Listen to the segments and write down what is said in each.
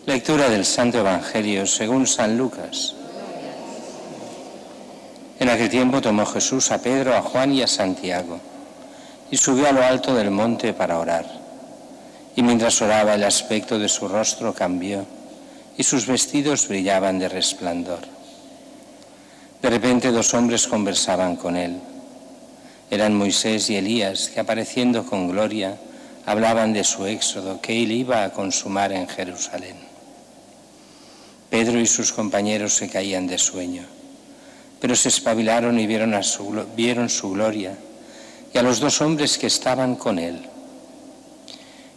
Lectura del Santo Evangelio según San Lucas. En aquel tiempo tomó Jesús a Pedro, a Juan y a Santiago y subió a lo alto del monte para orar. Y mientras oraba, el aspecto de su rostro cambió y sus vestidos brillaban de resplandor. De repente 2 hombres conversaban con él. Eran Moisés y Elías, que apareciendo con gloria hablaban de su éxodo que él iba a consumar en Jerusalén. Pedro y sus compañeros se caían de sueño, pero se espabilaron y vieron su gloria y a los 2 hombres que estaban con él.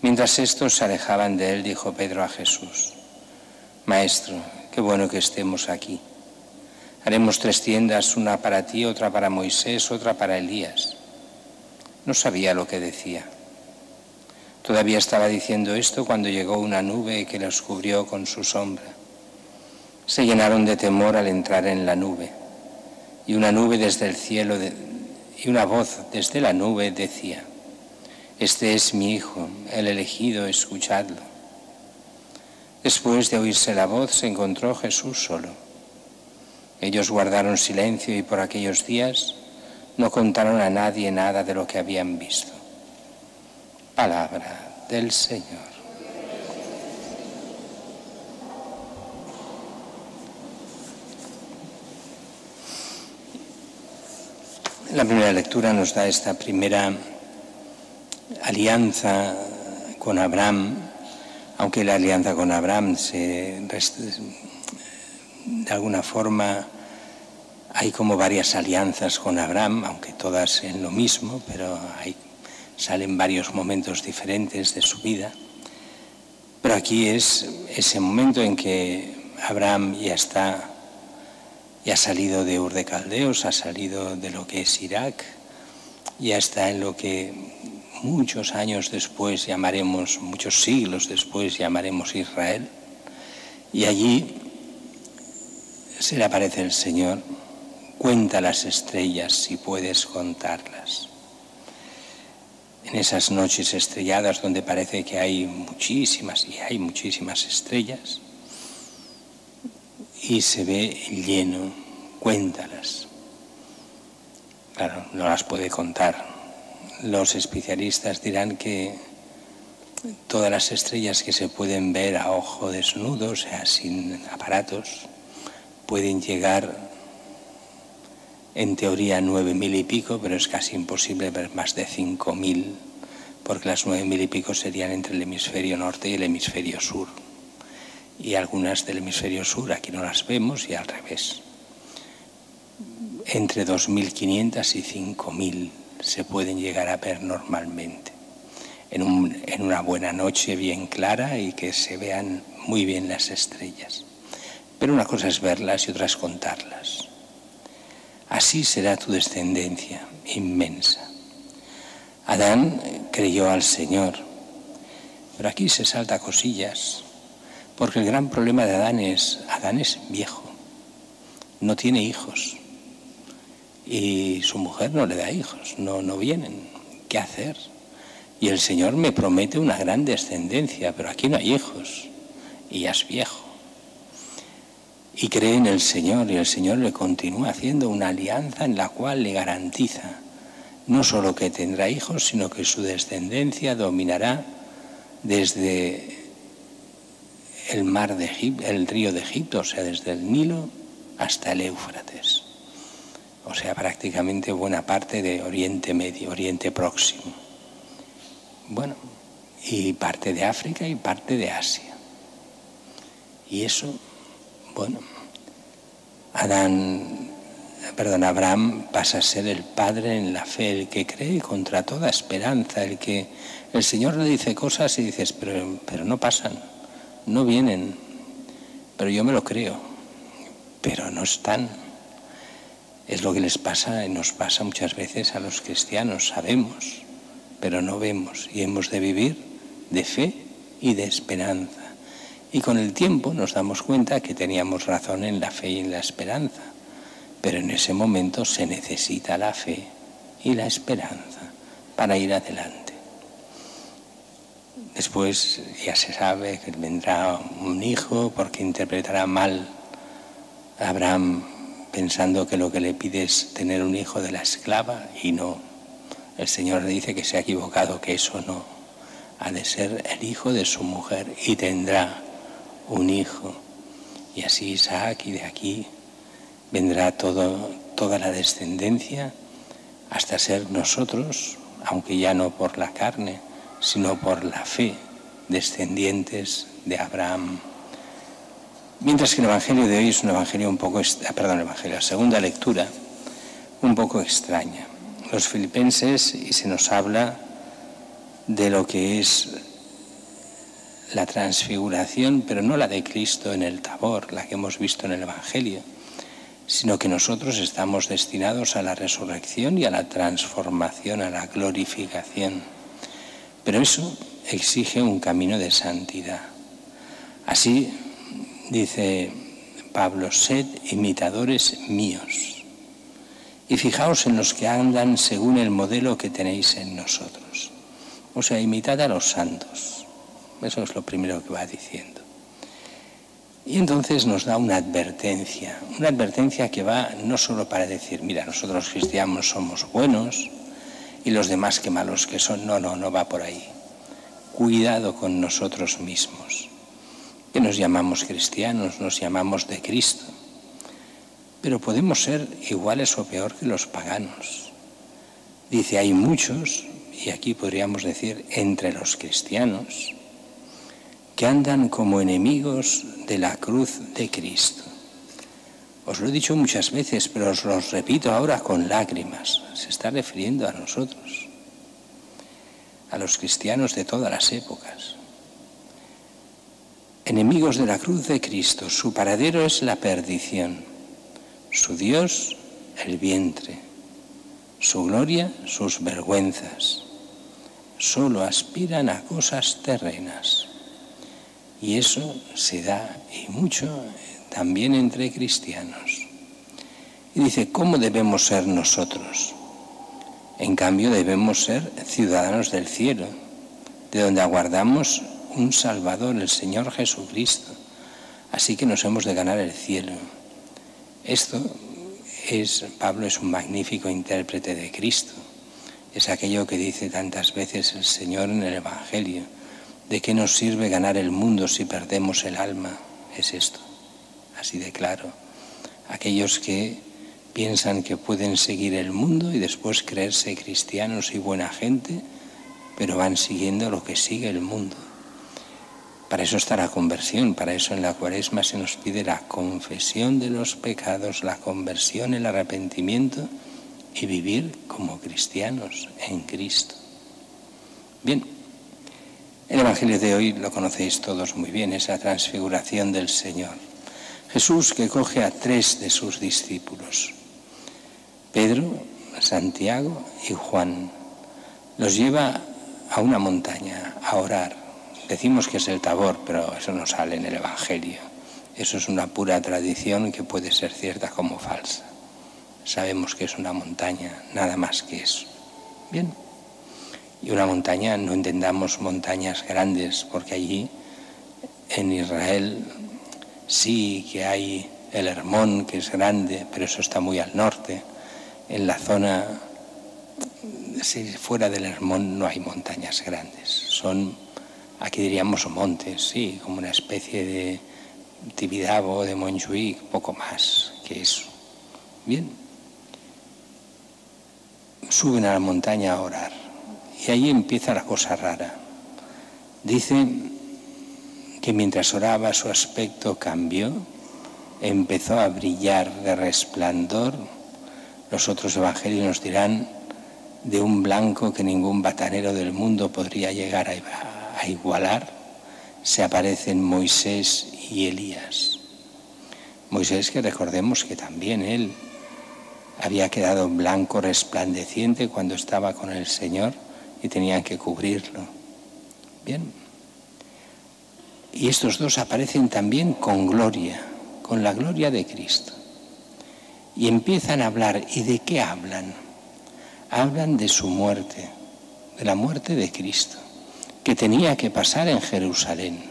Mientras estos se alejaban de él, dijo Pedro a Jesús: Maestro, qué bueno que estemos aquí. Haremos 3 tiendas, una para ti, otra para Moisés, otra para Elías. No sabía lo que decía. Todavía estaba diciendo esto cuando llegó una nube que los cubrió con su sombra. Se llenaron de temor al entrar en la nube, y una nube desde el cielo y una voz desde la nube decía: Este es mi Hijo, el elegido, escuchadlo. Después de oírse la voz, se encontró Jesús solo. Ellos guardaron silencio y por aquellos días no contaron a nadie nada de lo que habían visto. Palabra del Señor. La primera lectura nos da esta primera alianza con Abraham, aunque la alianza con Abraham de alguna forma hay como varias alianzas con Abraham, aunque todas en lo mismo, pero salen varios momentos diferentes de su vida. Pero aquí es ese momento en que Abraham ya ha salido de Ur de Caldeos, ha salido de lo que es Irak, ya está en lo que muchos años después llamaremos, muchos siglos después llamaremos Israel, y allí se le aparece el Señor: cuenta las estrellas si puedes contarlas. En esas noches estrelladas donde parece que hay muchísimas estrellas, y se ve lleno, cuéntalas. Claro, no las puede contar. Los especialistas dirán que todas las estrellas que se pueden ver a ojo desnudo, o sea, sin aparatos, pueden llegar en teoría a 9.000 y pico, pero es casi imposible ver más de 5.000, porque las 9.000 y pico serían entre el hemisferio norte y el hemisferio sur. Y algunas del hemisferio sur aquí no las vemos, y al revés. Entre 2.500 y 5.000 se pueden llegar a ver normalmente en una buena noche bien clara y que se vean muy bien las estrellas. Pero una cosa es verlas y otra es contarlas. Así será tu descendencia inmensa. Adán creyó al Señor, pero aquí se salta cosillas. Porque el gran problema de Adán es viejo, no tiene hijos y su mujer no le da hijos, no vienen. ¿Qué hacer? Y el Señor me promete una gran descendencia, pero aquí no hay hijos y ya es viejo. Y cree en el Señor, y el Señor le continúa haciendo una alianza en la cual le garantiza no solo que tendrá hijos, sino que su descendencia dominará desde el río de Egipto, o sea, desde el Nilo hasta el Éufrates. O sea, prácticamente buena parte de Oriente Medio, Oriente Próximo. Bueno, y parte de África y parte de Asia. Y eso, bueno, Abraham pasa a ser el padre en la fe, el que cree contra toda esperanza, el que el Señor le dice cosas y dices, pero no pasan. No vienen, pero yo me lo creo, pero no están. Es lo que nos pasa muchas veces a los cristianos. Sabemos, pero no vemos, y hemos de vivir de fe y de esperanza. Y con el tiempo nos damos cuenta que teníamos razón en la fe y en la esperanza, pero en ese momento se necesita la fe y la esperanza para ir adelante. Después ya se sabe que vendrá un hijo porque interpretará mal a Abraham pensando que lo que le pide es tener un hijo de la esclava y no. El Señor le dice que se ha equivocado, que eso no. Ha de ser el hijo de su mujer y tendrá un hijo. Y así Isaac, y de aquí vendrá toda la descendencia hasta ser nosotros, aunque ya no por la carne, sino por la fe, descendientes de Abraham. Mientras que el Evangelio de hoy es un evangelio la segunda lectura, un poco extraña. Los filipenses, y se nos habla de lo que es la transfiguración, pero no la de Cristo en el Tabor, la que hemos visto en el Evangelio, sino que nosotros estamos destinados a la resurrección y a la transformación, a la glorificación. Pero eso exige un camino de santidad. Así dice Pablo: sed imitadores míos y fijaos en los que andan según el modelo que tenéis en nosotros. O sea, imitad a los santos. Eso es lo primero que va diciendo. Y entonces nos da una advertencia que va no solo para decir, mira, nosotros los cristianos somos buenos y los demás qué malos que son. No va por ahí. Cuidado con nosotros mismos, que nos llamamos cristianos, nos llamamos de Cristo, pero podemos ser iguales o peor que los paganos. Dice, hay muchos, y aquí podríamos decir entre los cristianos, que andan como enemigos de la cruz de Cristo. Os lo he dicho muchas veces, pero os lo repito ahora con lágrimas. Se está refiriendo a nosotros, a los cristianos de todas las épocas. Enemigos de la cruz de Cristo, su paradero es la perdición, su Dios el vientre, su gloria sus vergüenzas. Solo aspiran a cosas terrenas. Y eso se da, y mucho, también entre cristianos. Y dice, ¿cómo debemos ser nosotros? En cambio, debemos ser ciudadanos del cielo, de donde aguardamos un Salvador, el Señor Jesucristo. Así que nos hemos de ganar el cielo. Pablo es un magnífico intérprete de Cristo. Es aquello que dice tantas veces el Señor en el Evangelio. ¿De qué nos sirve ganar el mundo si perdemos el alma? Es esto, así de claro. Aquellos que piensan que pueden seguir el mundo y después creerse cristianos y buena gente, pero van siguiendo lo que sigue el mundo. Para eso está la conversión, para eso en la Cuaresma se nos pide la confesión de los pecados, la conversión, el arrepentimiento y vivir como cristianos en Cristo. Bien. El Evangelio de hoy lo conocéis todos muy bien, esa transfiguración del Señor. Jesús que coge a 3 de sus discípulos, Pedro, Santiago y Juan, los lleva a una montaña a orar. Decimos que es el Tabor, pero eso no sale en el Evangelio. Eso es una pura tradición que puede ser cierta como falsa. Sabemos que es una montaña, nada más que eso. Bien. Y una montaña, no entendamos montañas grandes, porque allí en Israel sí que hay el Hermón, que es grande, pero eso está muy al norte. En la zona, fuera del Hermón, no hay montañas grandes. Son, aquí diríamos montes, sí, como una especie de Tibidabo, de Montjuïc, poco más que eso. Bien. Suben a la montaña a orar. Y ahí empieza la cosa rara. Dice que mientras oraba su aspecto cambió, empezó a brillar de resplandor. Los otros evangelios nos dirán de un blanco que ningún batanero del mundo podría llegar a igualar. Se aparecen Moisés y Elías. Moisés, que recordemos que también él había quedado blanco resplandeciente cuando estaba con el Señor y tenían que cubrirlo. Bien. Y estos dos aparecen también con gloria, con la gloria de Cristo. Y empiezan a hablar. ¿Y de qué hablan? Hablan de su muerte, de la muerte de Cristo. que tenía que pasar en Jerusalén.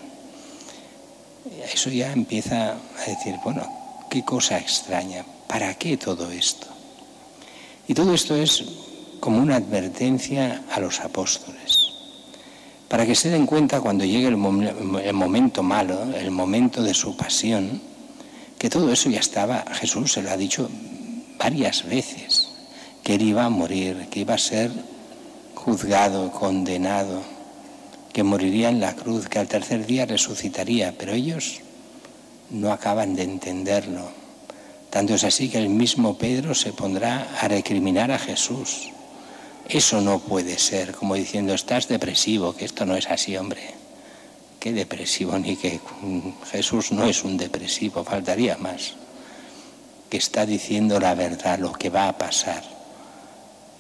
Eso ya empieza a decir, bueno, qué cosa extraña, ¿para qué todo esto? Y todo esto es como una advertencia a los apóstoles, para que se den cuenta cuando llegue el momento malo, el momento de su pasión, que todo eso ya estaba, Jesús se lo ha dicho varias veces, que él iba a morir, que iba a ser juzgado, condenado, que moriría en la cruz, que al tercer día resucitaría, pero ellos no acaban de entenderlo. Tanto es así que el mismo Pedro se pondrá a recriminar a Jesús. Eso no puede ser, como diciendo, estás depresivo, que esto no es así, hombre. Qué depresivo, ni que Jesús no es un depresivo, faltaría más. Que está diciendo la verdad, lo que va a pasar.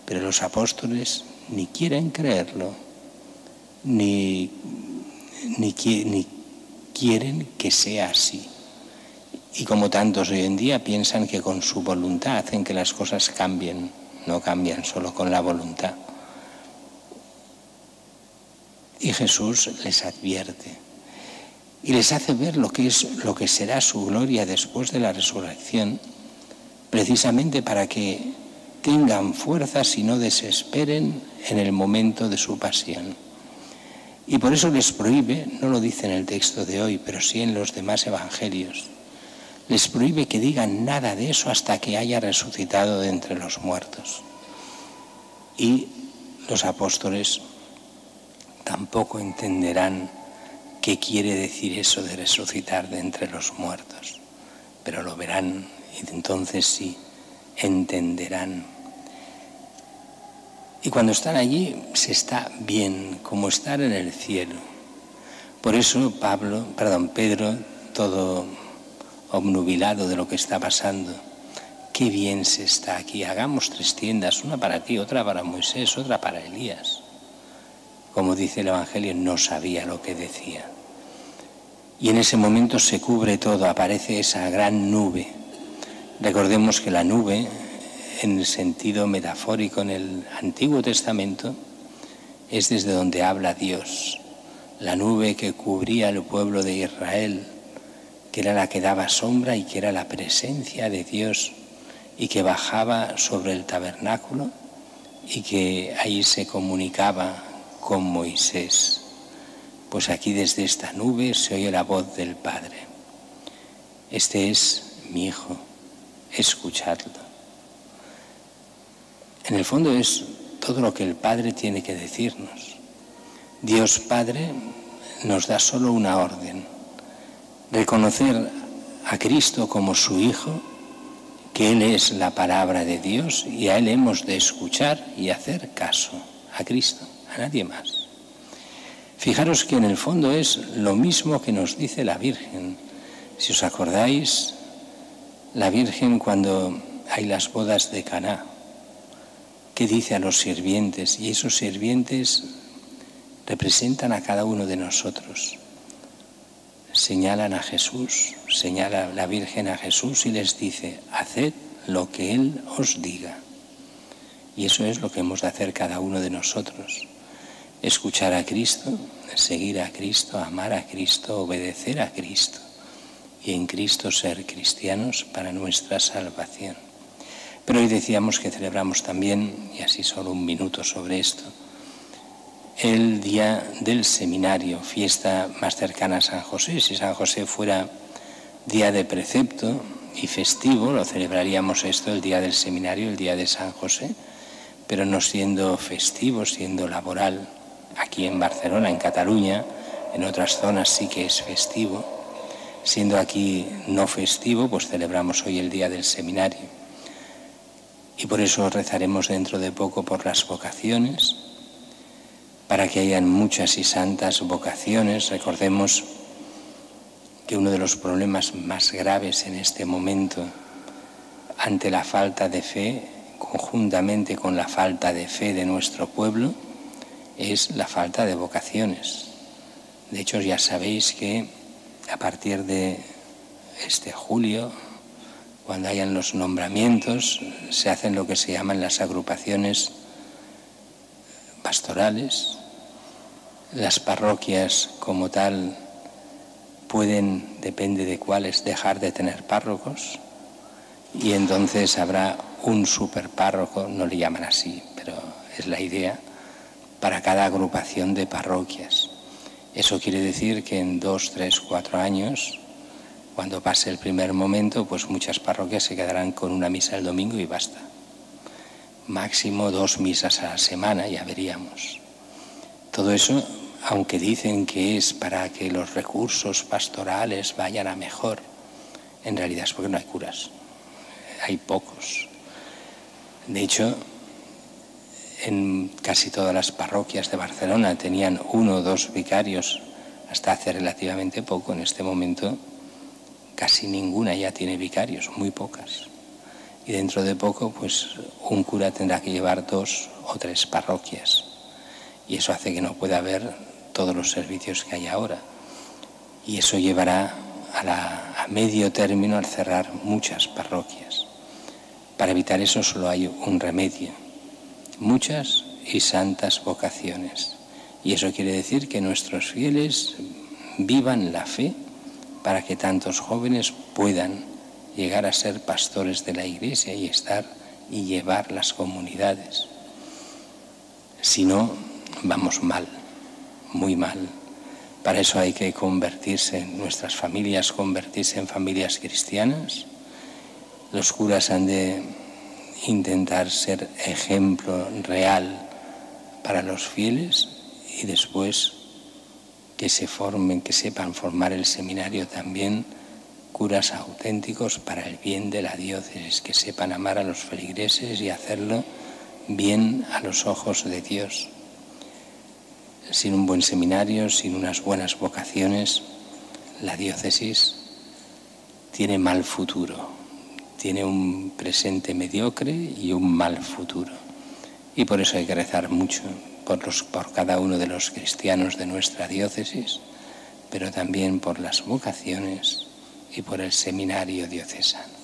Pero los apóstoles ni quieren creerlo, ni quieren que sea así. Y como tantos hoy en día piensan que con su voluntad hacen que las cosas cambien, no cambian solo con la voluntad. Y Jesús les advierte y les hace ver lo que será su gloria después de la resurrección, precisamente para que tengan fuerzas y no desesperen en el momento de su pasión. Y por eso les prohíbe, no lo dice en el texto de hoy, pero sí en los demás evangelios, les prohíbe que digan nada de eso hasta que haya resucitado de entre los muertos. Y los apóstoles tampoco entenderán qué quiere decir eso de resucitar de entre los muertos, pero lo verán y entonces sí entenderán. Y cuando están allí se está bien, como estar en el cielo. Por eso Pedro, todo obnubilado de lo que está pasando, qué bien se está aquí, hagamos 3 tiendas, una para ti, otra para Moisés, otra para Elías. Como dice el Evangelio, no sabía lo que decía. Y en ese momento se cubre todo, aparece esa gran nube. Recordemos que la nube, en el sentido metafórico en el Antiguo Testamento, es desde donde habla Dios. La nube que cubría al pueblo de Israel, que era la que daba sombra y que era la presencia de Dios y que bajaba sobre el tabernáculo y que ahí se comunicaba con Moisés. Pues aquí desde esta nube se oye la voz del Padre. Este es mi Hijo, escuchadlo. En el fondo es todo lo que el Padre tiene que decirnos. Dios Padre nos da solo una orden: reconocer a Cristo como su Hijo, que Él es la palabra de Dios y a Él hemos de escuchar y hacer caso, a Cristo, a nadie más. Fijaros que en el fondo es lo mismo que nos dice la Virgen. Si os acordáis, la Virgen cuando hay las bodas de Caná, ¿qué dice a los sirvientes? Y esos sirvientes representan a cada uno de nosotros. Señalan a Jesús, señala la Virgen a Jesús y les dice: haced lo que Él os diga. Y eso es lo que hemos de hacer cada uno de nosotros: escuchar a Cristo, seguir a Cristo, amar a Cristo, obedecer a Cristo y en Cristo ser cristianos para nuestra salvación. Pero hoy decíamos que celebramos también, y así solo un minuto sobre esto, el día del seminario, fiesta más cercana a San José. Si San José fuera día de precepto y festivo, lo celebraríamos esto, el día del seminario, el día de San José, pero no siendo festivo, siendo laboral. Aquí en Barcelona, en Cataluña, en otras zonas sí que es festivo. Siendo aquí no festivo, pues celebramos hoy el día del seminario. Y por eso rezaremos dentro de poco por las vocaciones, para que hayan muchas y santas vocaciones. Recordemos que uno de los problemas más graves en este momento, ante la falta de fe, conjuntamente con la falta de fe de nuestro pueblo, es la falta de vocaciones. De hecho, ya sabéis que a partir de este julio, cuando hayan los nombramientos, se hacen lo que se llaman las agrupaciones pastorales, Las parroquias como tal pueden, depende de cuáles, dejar de tener párrocos y entonces habrá un superpárroco, no le llaman así, pero es la idea, para cada agrupación de parroquias. Eso quiere decir que en 2, 3, 4 años, cuando pase el primer momento, pues muchas parroquias se quedarán con una misa el domingo y basta. Máximo 2 misas a la semana, ya veríamos. Todo eso, aunque dicen que es para que los recursos pastorales vayan a mejor, en realidad es porque no hay curas, hay pocos. De hecho, en casi todas las parroquias de Barcelona tenían 1 o 2 vicarios hasta hace relativamente poco. En este momento casi ninguna ya tiene vicarios, muy pocas. Y dentro de poco, pues un cura tendrá que llevar 2 o 3 parroquias. Y eso hace que no pueda haber todos los servicios que hay ahora. Y eso llevará a medio término al cerrar muchas parroquias. Para evitar eso solo hay un remedio: muchas y santas vocaciones. Y eso quiere decir que nuestros fieles vivan la fe para que tantos jóvenes puedan llegar a ser pastores de la Iglesia y estar y llevar las comunidades. Si no, vamos mal, muy mal. Para eso hay que convertirse en nuestras familias, convertirse en familias cristianas. Los curas han de intentar ser ejemplo real para los fieles y después que se formen, que sepan formar el seminario también curas auténticos para el bien de la diócesis, que sepan amar a los feligreses y hacerlo bien a los ojos de Dios. Sin un buen seminario, sin unas buenas vocaciones, la diócesis tiene mal futuro, tiene un presente mediocre y un mal futuro. Y por eso hay que rezar mucho por cada uno de los cristianos de nuestra diócesis, pero también por las vocaciones y por el seminario diocesano.